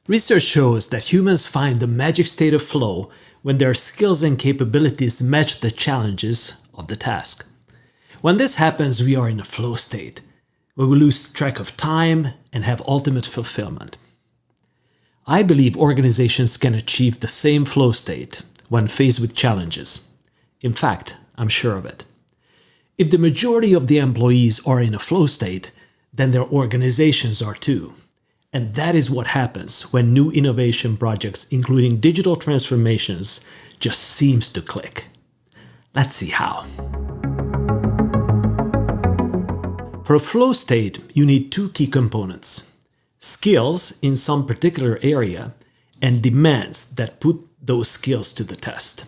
Research shows that humans find the magic state of flow when their skills and capabilities match the challenges of the task. When this happens, we are in a flow state, where we lose track of time and have ultimate fulfillment. I believe organizations can achieve the same flow state when faced with challenges. In fact, I'm sure of it. If the majority of the employees are in a flow state, then their organizations are too. And that is what happens when new innovation projects, including digital transformations, just seems to click. Let's see how. For a flow state, you need two key components: skills in some particular area and demands that put those skills to the test.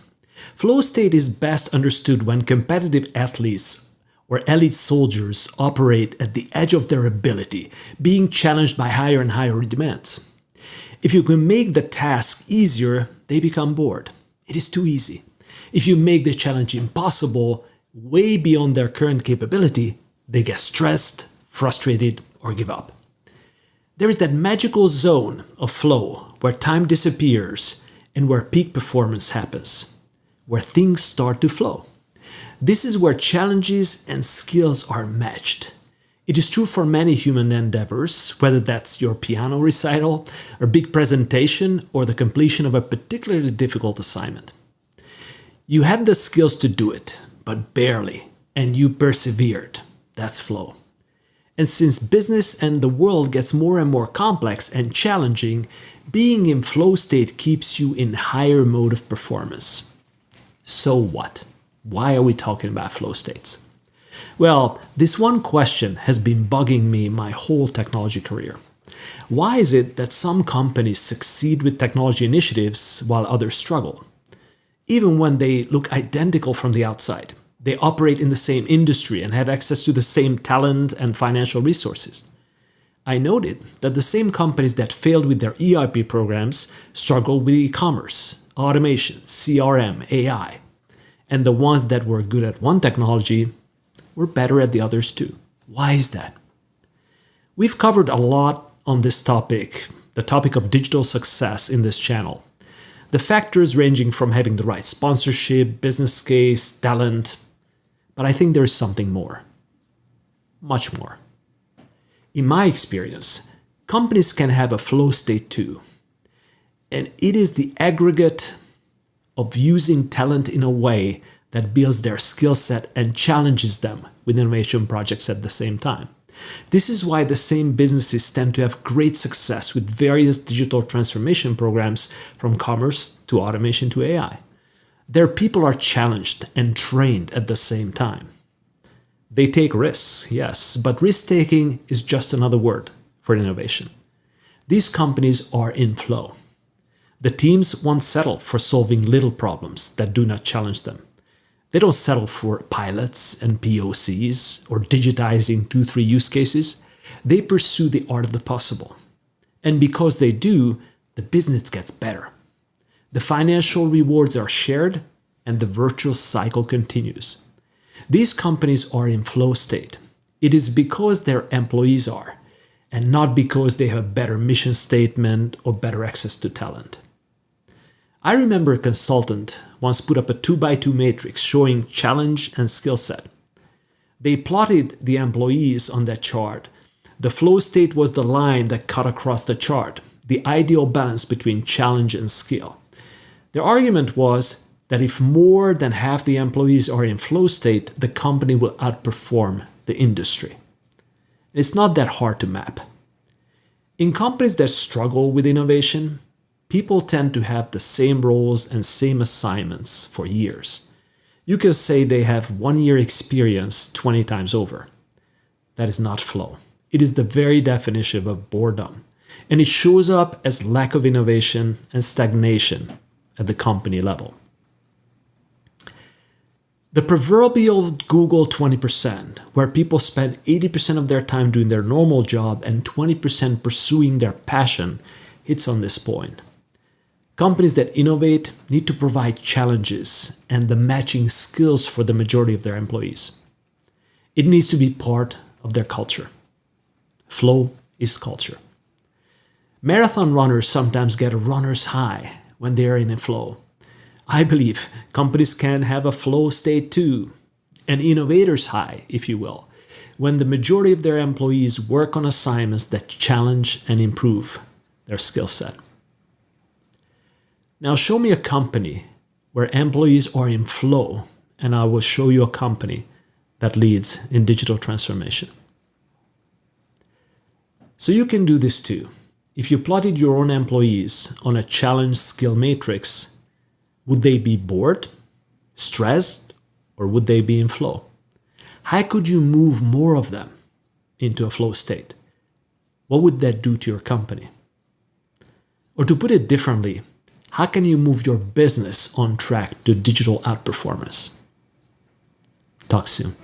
Flow state is best understood when competitive athletes or elite soldiers operate at the edge of their ability, being challenged by higher and higher demands. If you can make the task easier, they become bored. It is too easy. If you make the challenge impossible, way beyond their current capability, they get stressed, frustrated, or give up. There is that magical zone of flow where time disappears and where peak performance happens, where things start to flow. This is where challenges and skills are matched. It is true for many human endeavors, whether that's your piano recital, a big presentation, or the completion of a particularly difficult assignment. You had the skills to do it, but barely, and you persevered. That's flow. And since business and the world gets more and more complex and challenging, being in flow state keeps you in higher mode of performance. So what? Why are we talking about flow states? Well, this one question has been bugging me my whole technology career. Why is it that some companies succeed with technology initiatives while others struggle? Even when they look identical from the outside, they operate in the same industry and have access to the same talent and financial resources. I noted that the same companies that failed with their ERP programs struggle with e-commerce, automation, CRM, AI. And the ones that were good at one technology were better at the others too. Why is that? We've covered a lot on this topic, the topic of digital success in this channel. The factors ranging from having the right sponsorship, business case, talent, but I think there's something more. Much more. In my experience, companies can have a flow state too. And it is the aggregate of using talent in a way that builds their skill set and challenges them with innovation projects at the same time. This is why the same businesses tend to have great success with various digital transformation programs, from commerce to automation to AI. Their people are challenged and trained at the same time. They take risks, yes, but risk-taking is just another word for innovation. These companies are in flow. The teams won't settle for solving little problems that do not challenge them. They don't settle for pilots and POCs or digitizing 2-3 use cases. They pursue the art of the possible. And because they do, the business gets better. The financial rewards are shared and the virtuous cycle continues. These companies are in flow state. It is because their employees are, and not because they have a better mission statement or better access to talent. I remember a consultant once put up a 2x2 matrix showing challenge and skill set. They plotted the employees on that chart. The flow state was the line that cut across the chart, the ideal balance between challenge and skill. Their argument was that if more than half the employees are in flow state, the company will outperform the industry. It's not that hard to map. In companies that struggle with innovation, people tend to have the same roles and same assignments for years. You can say they have 1 year experience 20 times over. That is not flow. It is the very definition of boredom, and it shows up as lack of innovation and stagnation at the company level. The proverbial Google 20%, where people spend 80% of their time doing their normal job and 20% pursuing their passion, hits on this point. Companies that innovate need to provide challenges and the matching skills for the majority of their employees. It needs to be part of their culture. Flow is culture. Marathon runners sometimes get a runner's high when they are in a flow. I believe companies can have a flow state too, an innovator's high, if you will, when the majority of their employees work on assignments that challenge and improve their skill set. Now show me a company where employees are in flow, and I will show you a company that leads in digital transformation. So you can do this too. If you plotted your own employees on a challenge skill matrix, would they be bored, stressed, or would they be in flow? How could you move more of them into a flow state? What would that do to your company? Or to put it differently, how can you move your business on track to digital outperformance? Talk soon.